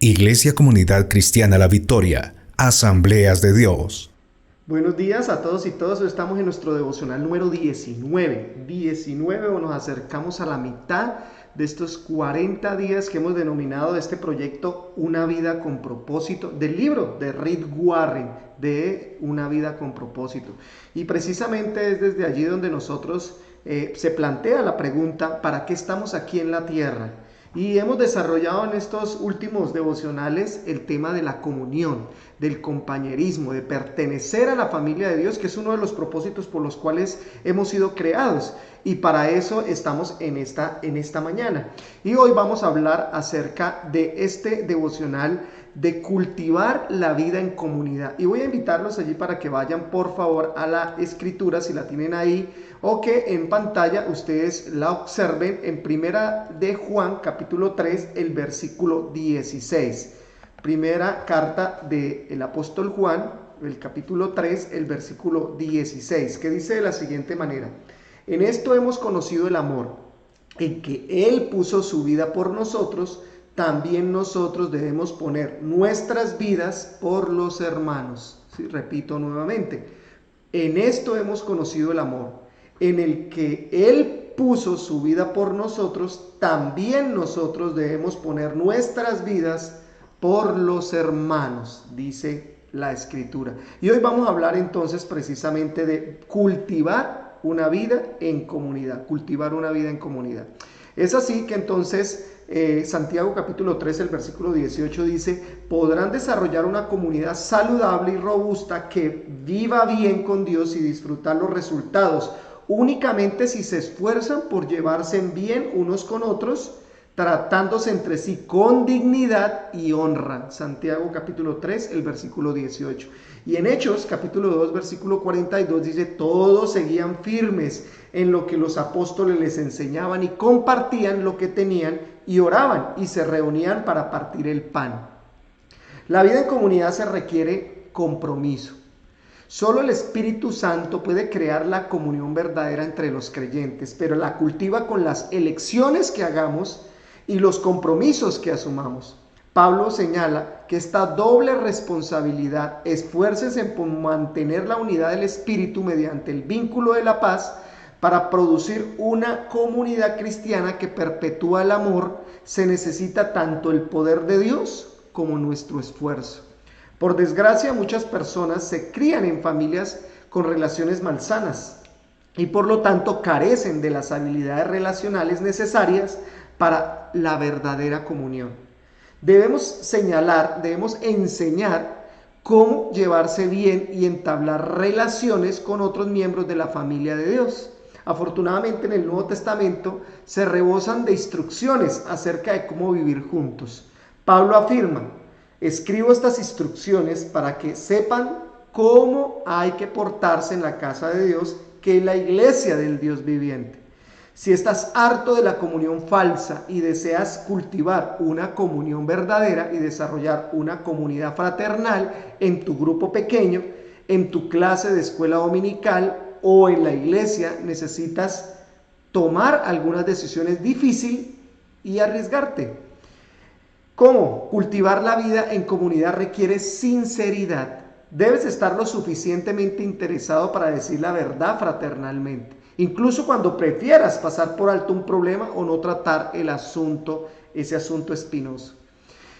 Iglesia Comunidad Cristiana La Victoria, Asambleas de Dios. Buenos días a todos y todas. Hoy estamos en nuestro devocional número 19 o nos acercamos a la mitad de estos 40 días que hemos denominado este proyecto Una vida con propósito, del libro de Rick Warren, de Una vida con propósito. Y precisamente es desde allí donde nosotros se plantea la pregunta: ¿para qué estamos aquí en la tierra? Y hemos desarrollado en estos últimos devocionales el tema de la comunión, del compañerismo, de pertenecer a la familia de Dios, que es uno de los propósitos por los cuales hemos sido creados. Y para eso estamos en esta mañana. Y hoy vamos a hablar acerca de este devocional de cultivar la vida en comunidad. Y voy a invitarlos allí para que vayan por favor a la escritura, si la tienen ahí, o que en pantalla ustedes la observen en Primera de Juan, capítulo 3, el versículo 16. Primera carta del apóstol Juan, el capítulo 3, el versículo 16, que dice de la siguiente manera: en esto hemos conocido el amor, en que Él puso su vida por nosotros. También nosotros debemos poner nuestras vidas por los hermanos. Sí, repito nuevamente, en esto hemos conocido el amor, en el que Él puso su vida por nosotros. También nosotros debemos poner nuestras vidas por los hermanos, dice la Escritura. Y hoy vamos a hablar entonces precisamente de cultivar una vida en comunidad, cultivar una vida en comunidad. Es así que entonces Santiago capítulo 3, el versículo 18 dice: podrán desarrollar una comunidad saludable y robusta que viva bien con Dios y disfrutar los resultados únicamente si se esfuerzan por llevarse bien unos con otros, tratándose entre sí con dignidad y honra. Santiago capítulo 3, el versículo 18. Y en Hechos capítulo 2, versículo 42 dice: todos seguían firmes en lo que los apóstoles les enseñaban y compartían lo que tenían y oraban y se reunían para partir el pan. La vida en comunidad se requiere compromiso. Solo el Espíritu Santo puede crear la comunión verdadera entre los creyentes, pero la cultiva con las elecciones que hagamos y los compromisos que asumamos. Pablo señala que esta doble responsabilidad: esfuércense en mantener la unidad del Espíritu mediante el vínculo de la paz, para producir una comunidad cristiana que perpetúa el amor, se necesita tanto el poder de Dios como nuestro esfuerzo. Por desgracia, muchas personas se crían en familias con relaciones malsanas y por lo tanto carecen de las habilidades relacionales necesarias para la verdadera comunión. Debemos enseñar cómo llevarse bien y entablar relaciones con otros miembros de la familia de Dios. Afortunadamente en el Nuevo Testamento se rebosan de instrucciones acerca de cómo vivir juntos. Pablo afirma: escribo estas instrucciones para que sepan cómo hay que portarse en la casa de Dios, que es la iglesia del Dios viviente. Si estás harto de la comunión falsa y deseas cultivar una comunión verdadera y desarrollar una comunidad fraternal en tu grupo pequeño, en tu clase de escuela dominical o en la iglesia, necesitas tomar algunas decisiones difíciles y arriesgarte. ¿Cómo? Cultivar la vida en comunidad requiere sinceridad. Debes estar lo suficientemente interesado para decir la verdad fraternalmente, incluso cuando prefieras pasar por alto un problema o no tratar ese asunto espinoso.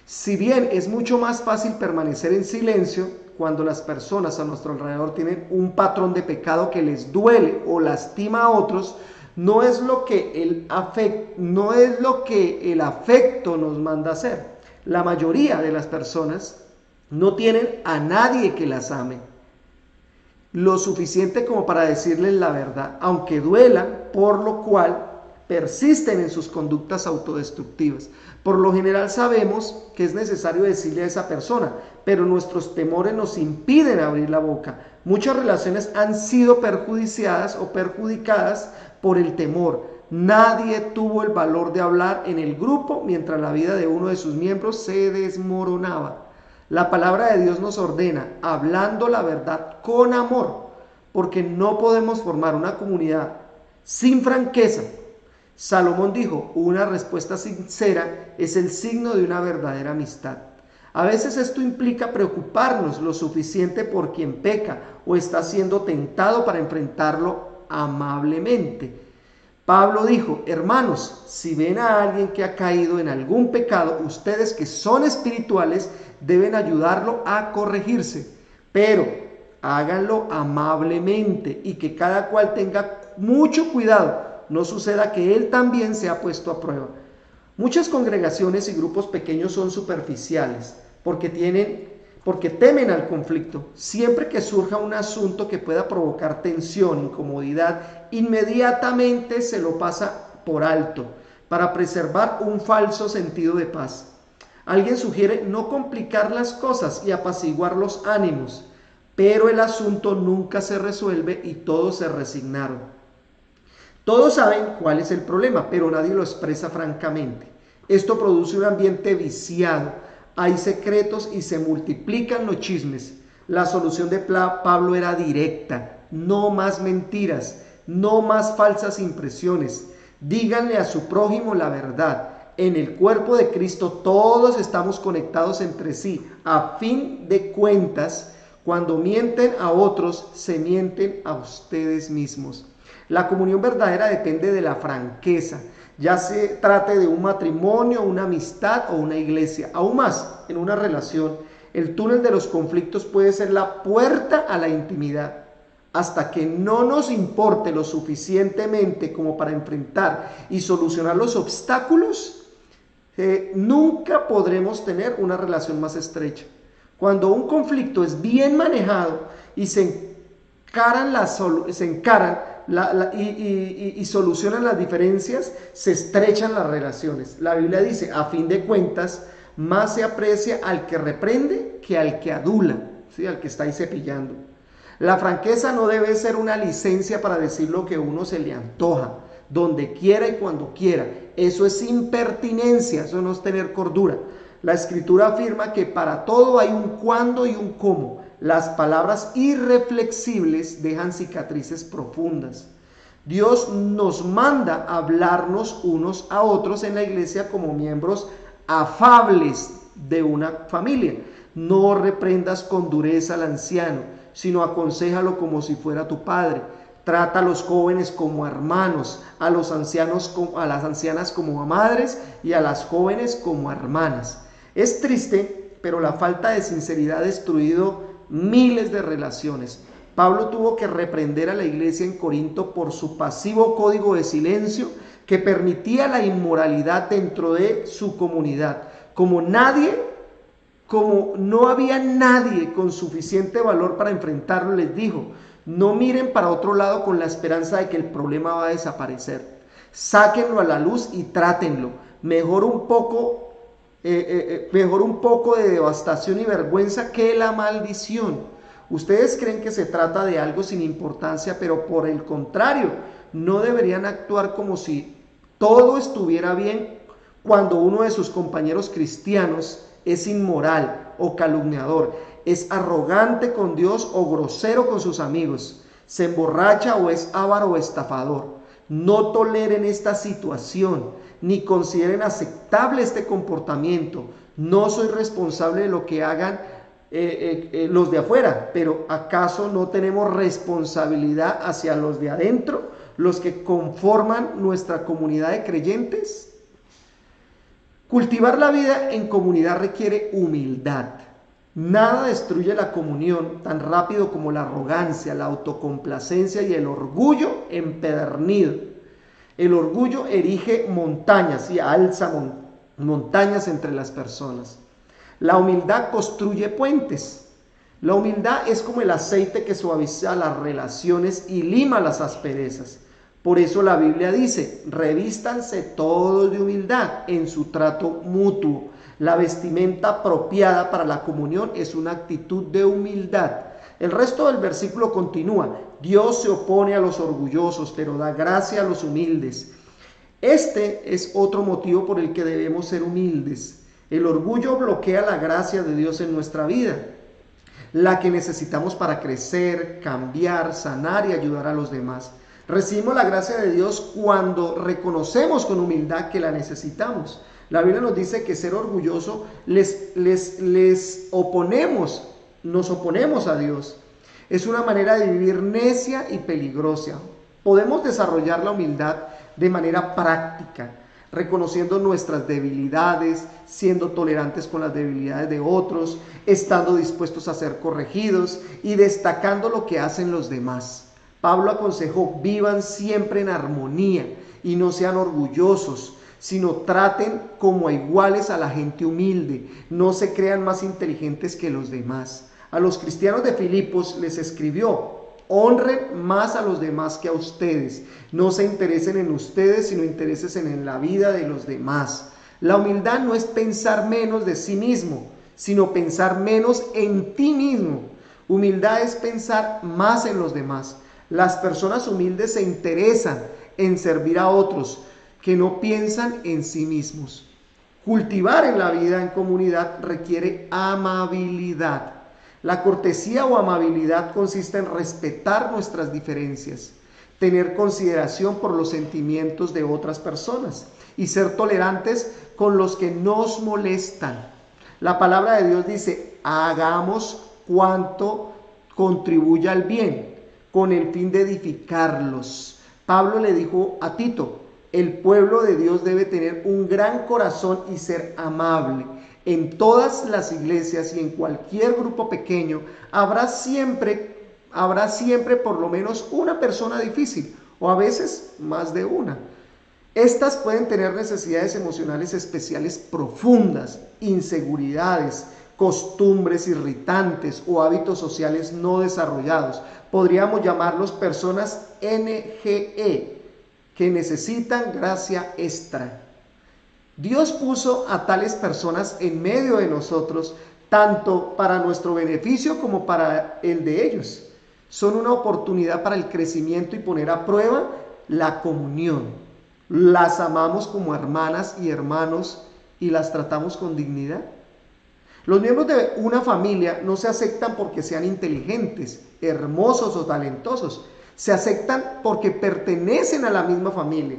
Si bien es mucho más fácil permanecer en silencio cuando las personas a nuestro alrededor tienen un patrón de pecado que les duele o lastima a otros, no es lo que el afecto nos manda hacer. La mayoría de las personas no tienen a nadie que las ame lo suficiente como para decirles la verdad, aunque duelan, por lo cual persisten en sus conductas autodestructivas. Por lo general sabemos que es necesario decirle a esa persona, pero nuestros temores nos impiden abrir la boca. Muchas relaciones han sido perjudicadas por el temor. Nadie tuvo el valor de hablar en el grupo mientras la vida de uno de sus miembros se desmoronaba. La palabra de Dios nos ordena, hablando la verdad con amor, porque no podemos formar una comunidad sin franqueza. Salomón dijo: una respuesta sincera es el signo de una verdadera amistad. A veces esto implica preocuparnos lo suficiente por quien peca o está siendo tentado para enfrentarlo amablemente. Pablo dijo: hermanos, si ven a alguien que ha caído en algún pecado, ustedes que son espirituales deben ayudarlo a corregirse, pero háganlo amablemente y que cada cual tenga mucho cuidado, no suceda que él también sea puesto a prueba. Muchas congregaciones y grupos pequeños son superficiales porque temen al conflicto. Siempre que surja un asunto que pueda provocar tensión, incomodidad, inmediatamente se lo pasa por alto para preservar un falso sentido de paz. Alguien sugiere no complicar las cosas y apaciguar los ánimos, pero el asunto nunca se resuelve y todos se resignaron. Todos saben cuál es el problema, pero nadie lo expresa francamente. Esto produce un ambiente viciado. Hay secretos y se multiplican los chismes. La solución de Pablo era directa: no más mentiras, no más falsas impresiones. Díganle a su prójimo la verdad. En el cuerpo de Cristo todos estamos conectados entre sí. A fin de cuentas, cuando mienten a otros, se mienten a ustedes mismos. La comunión verdadera depende de la franqueza, ya se trate de un matrimonio, una amistad o una iglesia. Aún más, en una relación, el túnel de los conflictos puede ser la puerta a la intimidad. Hasta que no nos importe lo suficientemente como para enfrentar y solucionar los obstáculos, nunca podremos tener una relación más estrecha. Cuando un conflicto es bien manejado y se encaran y solucionan las diferencias, se estrechan las relaciones. La Biblia dice: a fin de cuentas, más se aprecia al que reprende que al que adula, ¿sí? Al que está ahí cepillando. La franqueza no debe ser una licencia para decir lo que a uno se le antoja, donde quiera y cuando quiera. Eso es impertinencia, eso no es tener cordura. La Escritura afirma que para todo hay un cuándo y un cómo. Las palabras irreflexibles dejan cicatrices profundas. Dios nos manda a hablarnos unos a otros en la iglesia como miembros afables de una familia. No reprendas con dureza al anciano, sino aconséjalo como si fuera tu padre. Trata a los jóvenes como hermanos, a las ancianas como a madres y a las jóvenes como a hermanas. Es triste, pero la falta de sinceridad ha destruido miles de relaciones. Pablo tuvo que reprender a la iglesia en Corinto por su pasivo código de silencio que permitía la inmoralidad dentro de su comunidad. Como no había nadie con suficiente valor para enfrentarlo, les dijo: no miren para otro lado con la esperanza de que el problema va a desaparecer. Sáquenlo a la luz y trátenlo. Mejor un poco de devastación y vergüenza que la maldición. Ustedes creen que se trata de algo sin importancia, pero por el contrario, no deberían actuar como si todo estuviera bien cuando uno de sus compañeros cristianos es inmoral o calumniador, es arrogante con Dios o grosero con sus amigos, se emborracha o es avaro o estafador. No toleren esta situación, ni consideren aceptable este comportamiento. No soy responsable de lo que hagan los de afuera, pero ¿acaso no tenemos responsabilidad hacia los de adentro, los que conforman nuestra comunidad de creyentes? Cultivar la vida en comunidad requiere humildad. Nada destruye la comunión tan rápido como la arrogancia, la autocomplacencia y el orgullo empedernido. El orgullo erige montañas y alza montañas entre las personas. La humildad construye puentes. La humildad es como el aceite que suaviza las relaciones y lima las asperezas. Por eso la Biblia dice: revístanse todos de humildad en su trato mutuo. La vestimenta apropiada para la comunión es una actitud de humildad. El resto del versículo continúa: Dios se opone a los orgullosos, pero da gracia a los humildes. Este es otro motivo por el que debemos ser humildes. El orgullo bloquea la gracia de Dios en nuestra vida, la que necesitamos para crecer, cambiar, sanar y ayudar a los demás. Recibimos la gracia de Dios cuando reconocemos con humildad que la necesitamos. La Biblia nos dice que ser orgulloso nos oponemos a Dios. Es una manera de vivir necia y peligrosa. Podemos desarrollar la humildad de manera práctica, reconociendo nuestras debilidades, siendo tolerantes con las debilidades de otros, estando dispuestos a ser corregidos y destacando lo que hacen los demás. Pablo aconsejó: vivan siempre en armonía y no sean orgullosos, sino traten como a iguales a la gente humilde, no se crean más inteligentes que los demás. A los cristianos de Filipos les escribió: honren más a los demás que a ustedes, no se interesen en ustedes, sino interesen en la vida de los demás. La humildad no es pensar menos de sí mismo, sino pensar menos en ti mismo. Humildad es pensar más en los demás. Las personas humildes se interesan en servir a otros, que no piensan en sí mismos. Cultivar en la vida en comunidad requiere amabilidad. La cortesía o amabilidad consiste en respetar nuestras diferencias, tener consideración por los sentimientos de otras personas y ser tolerantes con los que nos molestan. La palabra de Dios dice: hagamos cuanto contribuya al bien, con el fin de edificarlos. Pablo le dijo a Tito: el pueblo de Dios debe tener un gran corazón y ser amable. En todas las iglesias y en cualquier grupo pequeño habrá siempre por lo menos una persona difícil, o a veces más de una. Estas pueden tener necesidades emocionales especiales profundas, inseguridades, costumbres irritantes o hábitos sociales no desarrollados. Podríamos llamarlos personas NGE, que necesitan gracia extra. Dios puso a tales personas en medio de nosotros, tanto para nuestro beneficio como para el de ellos. Son una oportunidad para el crecimiento y poner a prueba la comunión. Las amamos como hermanas y hermanos y las tratamos con dignidad. Los miembros de una familia no se aceptan porque sean inteligentes, hermosos o talentosos. Se aceptan porque pertenecen a la misma familia.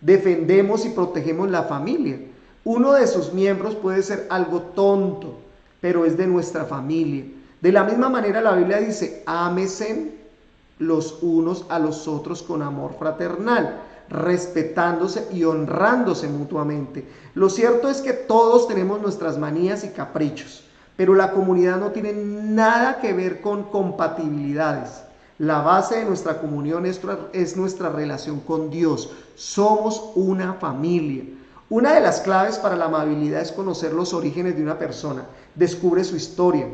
Defendemos y protegemos la familia. Uno de sus miembros puede ser algo tonto, pero es de nuestra familia. De la misma manera, la Biblia dice: ámense los unos a los otros con amor fraternal, respetándose y honrándose mutuamente. Lo cierto es que todos tenemos nuestras manías y caprichos, pero la comunidad no tiene nada que ver con compatibilidades. La base de nuestra comunión es nuestra relación con Dios. Somos una familia. Una de las claves para la amabilidad es conocer los orígenes de una persona. Descubre su historia.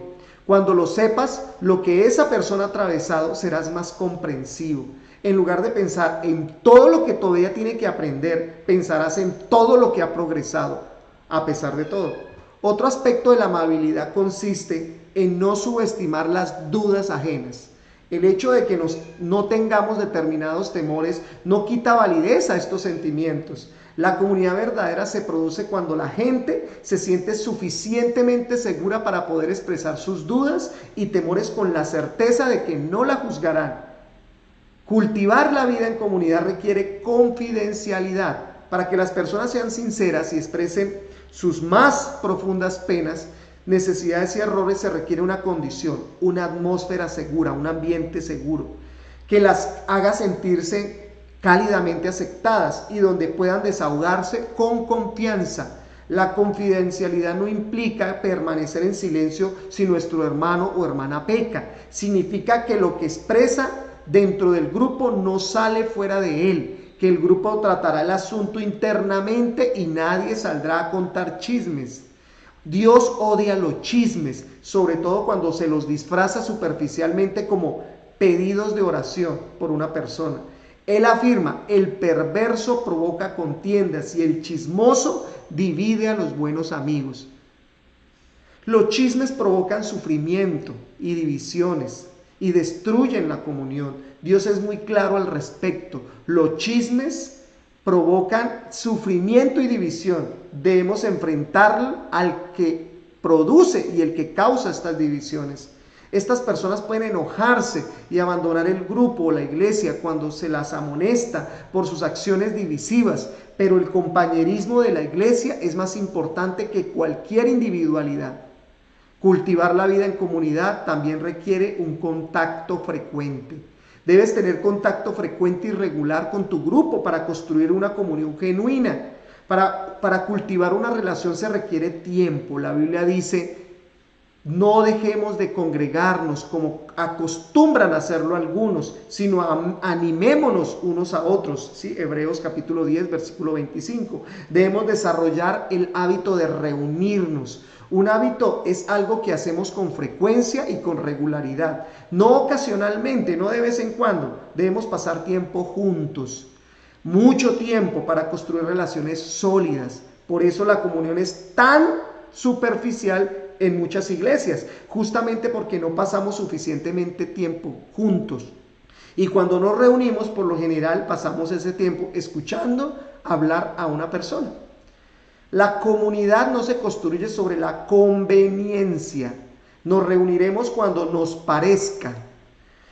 Cuando lo sepas, lo que esa persona ha atravesado, serás más comprensivo. En lugar de pensar en todo lo que todavía tiene que aprender, pensarás en todo lo que ha progresado, a pesar de todo. Otro aspecto de la amabilidad consiste en no subestimar las dudas ajenas. El hecho de que no tengamos determinados temores no quita validez a estos sentimientos. La comunidad verdadera se produce cuando la gente se siente suficientemente segura para poder expresar sus dudas y temores con la certeza de que no la juzgarán. Cultivar la vida en comunidad requiere confidencialidad. Para que las personas sean sinceras y expresen sus más profundas penas, necesidades y errores, se requiere una condición, una atmósfera segura, un ambiente seguro, que las haga sentirse cálidamente aceptadas y donde puedan desahogarse con confianza. La confidencialidad no implica permanecer en silencio si nuestro hermano o hermana peca. Significa que lo que expresa dentro del grupo no sale fuera de él, que el grupo tratará el asunto internamente y nadie saldrá a contar chismes. Dios odia los chismes, sobre todo cuando se los disfraza superficialmente como pedidos de oración por una persona. Él afirma: el perverso provoca contiendas y el chismoso divide a los buenos amigos. Los chismes provocan sufrimiento y divisiones y destruyen la comunión. Dios es muy claro al respecto. Los chismes provocan sufrimiento y división. Debemos enfrentar al que produce y el que causa estas divisiones. Estas personas pueden enojarse y abandonar el grupo o la iglesia cuando se las amonesta por sus acciones divisivas, pero el compañerismo de la iglesia es más importante que cualquier individualidad. Cultivar la vida en comunidad también requiere un contacto frecuente. Debes tener contacto frecuente y regular con tu grupo para construir una comunión genuina. Para cultivar una relación se requiere tiempo. La Biblia dice: no dejemos de congregarnos como acostumbran a hacerlo algunos, sino animémonos unos a otros. ¿Sí? Hebreos capítulo 10, versículo 25. Debemos desarrollar el hábito de reunirnos. Un hábito es algo que hacemos con frecuencia y con regularidad. No ocasionalmente, no de vez en cuando. Debemos pasar tiempo juntos. Mucho tiempo para construir relaciones sólidas. Por eso la comunión es tan superficial en muchas iglesias, justamente porque no pasamos suficientemente tiempo juntos. Y cuando nos reunimos, por lo general pasamos ese tiempo escuchando hablar a una persona. La comunidad no se construye sobre la conveniencia. Nos reuniremos cuando nos parezca,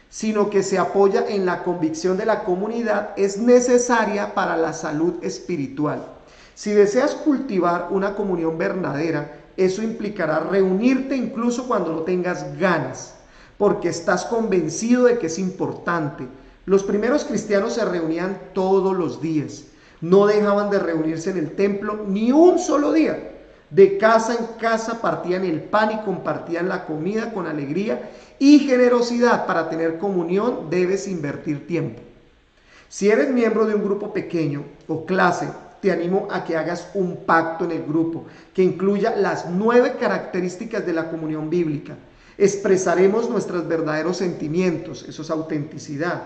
sino que se apoya en la convicción de la comunidad es necesaria para la salud espiritual. Si deseas cultivar una comunión verdadera, eso implicará reunirte incluso cuando no tengas ganas, porque estás convencido de que es importante. Los primeros cristianos se reunían todos los días. No dejaban de reunirse en el templo ni un solo día. De casa en casa partían el pan y compartían la comida con alegría y generosidad. Para tener comunión debes invertir tiempo. Si eres miembro de un grupo pequeño o clase, te animo a que hagas un pacto en el grupo que incluya las 9 características de la comunión bíblica. Expresaremos nuestros verdaderos sentimientos, eso es autenticidad.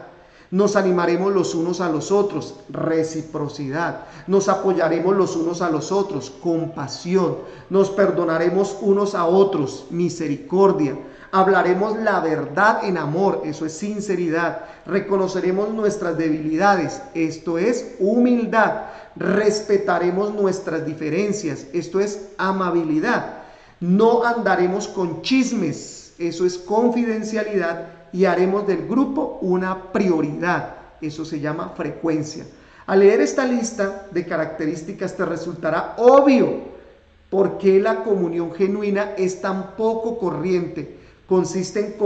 Nos animaremos los unos a los otros, reciprocidad. Nos apoyaremos los unos a los otros, compasión. Nos perdonaremos unos a otros, misericordia. Hablaremos la verdad en amor, eso es sinceridad. Reconoceremos nuestras debilidades, esto es humildad. Respetaremos nuestras diferencias, esto es amabilidad. No andaremos con chismes, eso es confidencialidad. Y haremos del grupo una prioridad, eso se llama frecuencia. Al leer esta lista de características te resultará obvio por qué la comunión genuina es tan poco corriente. Consiste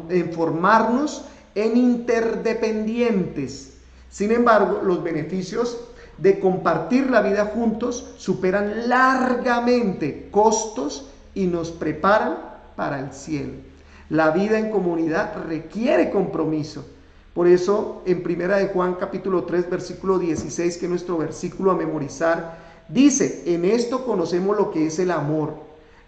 en formarnos en interdependientes. Sin embargo, los beneficios de compartir la vida juntos superan largamente costos y nos preparan para el cielo. La vida en comunidad requiere compromiso. Por eso, en 1 de Juan capítulo 3, versículo 16, que es nuestro versículo a memorizar, dice: en esto conocemos lo que es el amor,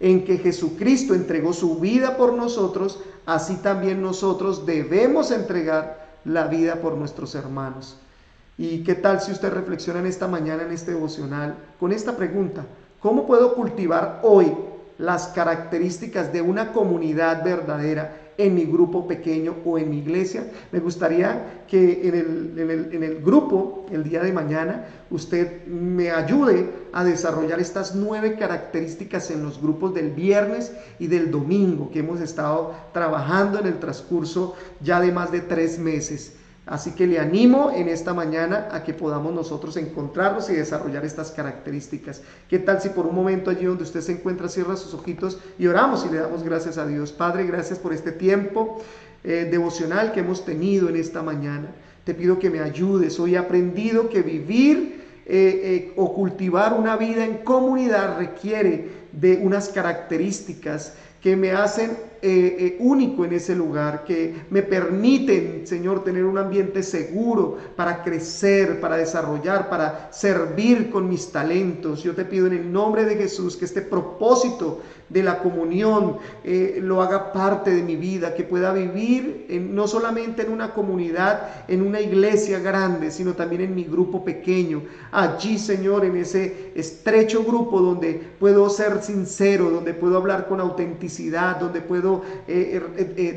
en que Jesucristo entregó su vida por nosotros, así también nosotros debemos entregar la vida por nuestros hermanos. ¿Y qué tal si usted reflexiona en esta mañana, en este devocional, con esta pregunta? ¿Cómo puedo cultivar hoy las características de una comunidad verdadera en mi grupo pequeño o en mi iglesia? Me gustaría que en el grupo, el día de mañana, usted me ayude a desarrollar estas 9 características en los grupos del viernes y del domingo que hemos estado trabajando en el transcurso ya de más de 3 meses. Así que le animo en esta mañana a que podamos nosotros encontrarnos y desarrollar estas características. ¿Qué tal si por un momento allí donde usted se encuentra cierra sus ojitos y oramos y le damos gracias a Dios? Padre, gracias por este tiempo devocional que hemos tenido en esta mañana. Te pido que me ayudes. Hoy he aprendido que vivir o cultivar una vida en comunidad requiere de unas características que me hacen único en ese lugar, que me permiten, Señor, tener un ambiente seguro para crecer, para desarrollar, para servir con mis talentos. Yo te pido en el nombre de Jesús que este propósito de la comunión lo haga parte de mi vida, que pueda vivir no solamente en una comunidad, en una iglesia grande, sino también en mi grupo pequeño. Allí, Señor, en ese estrecho grupo donde puedo ser sincero, donde puedo hablar con autenticidad, donde puedo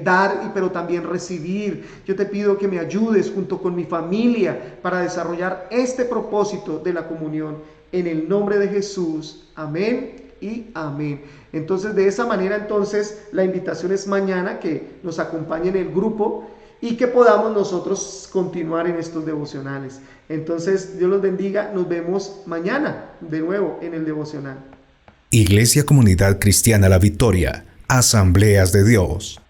dar, pero también recibir. Yo te pido que me ayudes junto con mi familia para desarrollar este propósito de la comunión. En el nombre de Jesús. Amén y amén. Entonces, de esa manera, entonces, la invitación es mañana que nos acompañe en el grupo y que podamos nosotros continuar en estos devocionales. Entonces, Dios los bendiga. Nos vemos mañana de nuevo en el devocional. Iglesia Comunidad Cristiana La Victoria, Asambleas de Dios.